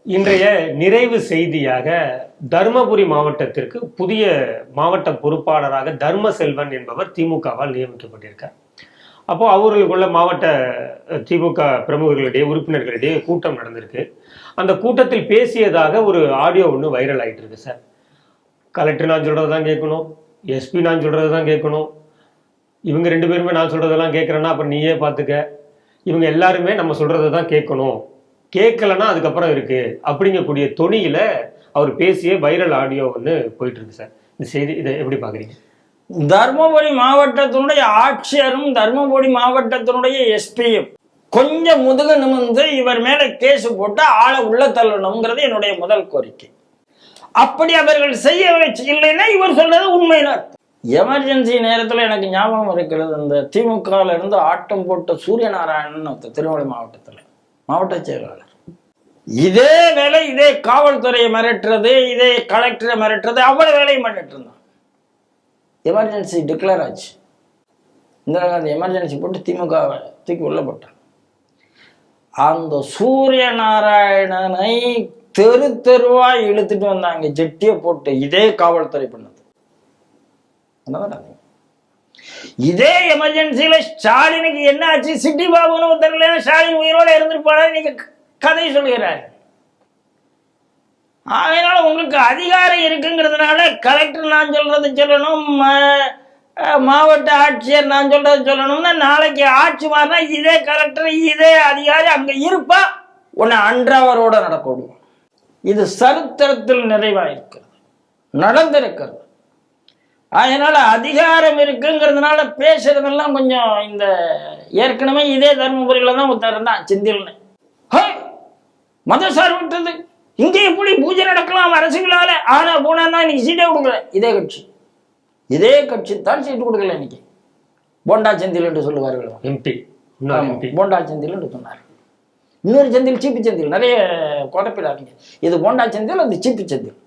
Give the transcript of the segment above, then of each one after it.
இன்றைய நிறைவு செய்தியாக தருமபுரி மாவட்டத்திற்கு புதிய மாவட்ட பொறுப்பாளராக தர்ம செல்வன் என்பவர் திமுகவால் நியமிக்கப்பட்டிருக்கார். அப்போ அவர்களுக்குள்ள மாவட்ட திமுக பிரமுகர்களிடையே உறுப்பினர்களிடையே கூட்டம் நடந்திருக்கு. அந்த கூட்டத்தில் பேசியதாக ஒரு ஆடியோ ஒன்று வைரல் ஆகிட்டு இருக்கு சார். கலெக்டர் நான் சொல்றது தான் கேட்கணும், எஸ்பி நான் சொல்றது தான் கேட்கணும், இவங்க 2 பேருமே நான் சொல்றதெல்லாம் கேட்குறேன்னா அப்புறம் நீயே பார்த்துக்க, இவங்க எல்லாருமே நம்ம சொல்றதை தான் கேட்கணும், கேட்கலன்னா அதுக்கப்புறம் இருக்கு அப்படிங்கக்கூடிய தொனியில அவர் பேசிய வைரல் ஆடியோ ஒன்று போயிட்டு இருக்கு சார். இந்த செய்தி இதை எப்படி பாக்குறீங்க? தர்மபுரி மாவட்டத்தினுடைய ஆட்சியரும் தர்மபுரி மாவட்டத்தினுடைய எஸ்பியும் கொஞ்சம் முதுக நிமிர்ந்து இவர் மேல கேஸ் போட்டு ஆளை உள்ள தள்ளணுங்கிறது என்னுடைய முதல் கோரிக்கை. அப்படி அவர்கள் செய்ய இல்லைன்னா இவர் சொல்றது உண்மைதான். எமர்ஜென்சி நேரத்தில் எனக்கு ஞாபகம் இருக்கிறது, இந்த திமுகல இருந்து ஆட்டம் போட்ட சூரியநாராயணன் திருநெல்வேலி மாவட்டத்தில் மாவட்ட செயலாளர், இதே வேலை, இதே காவல்துறையை மிரட்டுறது, இதே கலெக்டரை மிரட்டுறது, அவ்வளவு வேலையும் பண்ணிட்டு இருந்தான். எமர்ஜென்சி டிக்ளேர் ஆச்சு, இந்திரா காந்தி எமர்ஜென்சி போட்டு திமுக தூக்கி உள்ள போட்டான். அந்த சூரிய நாராயணனை தெரு தெருவா இழுத்துட்டு வந்தாங்க ஜெட்டியை போட்டு, இதே காவல்துறை பண்ணது. இதே எமர்ஜென்சியில ஸ்டாலினுக்கு என்ன ஆச்சு, சிட்டி பாபுன்னு தெரியல, ஸ்டாலின் உயிரோட இருந்திருப்பாரு, நீங்க கதை சொல்கிறார். அதனால உங்களுக்கு அதிகாரம் இருக்குங்கிறதுனால கலெக்டர் நான் சொல்றது சொல்லணும், மாவட்ட ஆட்சியர் நான் சொல்றது சொல்லணும்னா நாளைக்கு ஆட்சி மாறினா இதே கலெக்டர் இதே அதிகாரி அங்க இருப்பா, உன்னை அன்றவரோட நடக்கணும். இது சரித்திரத்தில் நிறைவாயிருக்கிறது, நடந்திருக்கிறது. அதனால அதிகாரம் இருக்குங்கிறதுனால பேசுறதெல்லாம் கொஞ்சம் இந்த ஏற்கனவே இதே தர்மபுரியில தான் ஒருத்தர் இருந்தான் செந்தில்னு, மதசார் விட்டது இங்கே எப்படி பூஜை நடக்கலாம் அரசு விழால, ஆனா போனா இன்னைக்கு சீட்டே கொடுக்கல. இதே கட்சி தான் சீட்டு கொடுக்கல இன்னைக்கு. போண்டா செந்தில் என்று சொல்லுவார்கள், எம்பி போண்டா செந்தில் என்று சொன்னார்கள். இன்னொரு செந்தில் சீப்பு செந்தில், நிறைய குழப்பிடாதீங்க. இது போண்டா செந்தில், அது சீப்பு செந்தில்.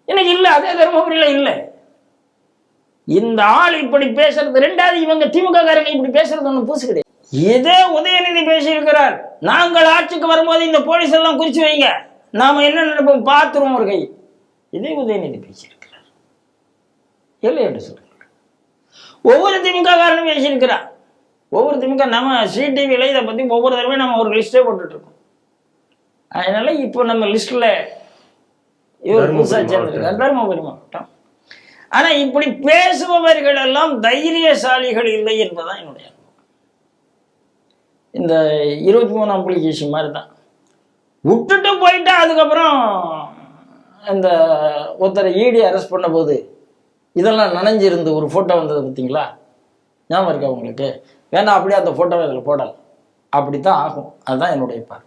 இன்னைக்கு இல்லை, அதே தர்மபுரியில இல்லை. இந்த ஆள் இப்படி பேசுறது, ரெண்டாவது இவங்க திமுக காரங்க இப்படி பேசுறது ஒன்றும் புதுசு கிடையாது. இதே உதயநிதி பேசியிருக்கிறார், நாங்கள் ஆட்சிக்கு வரும்போது இந்த போலீஸ் எல்லாம் குறிச்சு வைங்க, நாம என்ன நினைப்போம் பார்த்துருவோம் ஒரு கை. இதே உதயநிதி பேசியிருக்கிறார், இல்லை என்று சொல்லுங்க. ஒவ்வொரு திமுக காரனும் பேசியிருக்கிறார், ஒவ்வொரு திமுக. நம்ம சிடிவில இதை பத்தி ஒவ்வொரு தடவையும் நம்ம ஒரு லிஸ்டே போட்டுட்டு இருக்கோம். அதனால இப்போ நம்ம லிஸ்ட்ல இவர் புதுசா சேர்ந்திருக்கார், தர்மபுரி மாவட்டம். ஆனா இப்படி பேசுபவர்கள் எல்லாம் தைரியசாலிகள் இல்லை என்பதுதான் என்னுடைய அனுபவம். இந்த 23ஆம் புலிகேசி மாதிரி தான் விட்டுட்டு போயிட்டா, அதுக்கப்புறம் இந்த ஒருத்தரை இடி அரெஸ்ட் பண்ண போது இதெல்லாம் நனைஞ்சிருந்து ஒரு போட்டோ வந்தது பார்த்தீங்களா, ஞாபகம் இருக்கா உங்களுக்கு? வேணா அப்படியே அந்த போட்டோவை இதில் போடலாம், அப்படித்தான் ஆகும். அதுதான் என்னுடைய பார்வை.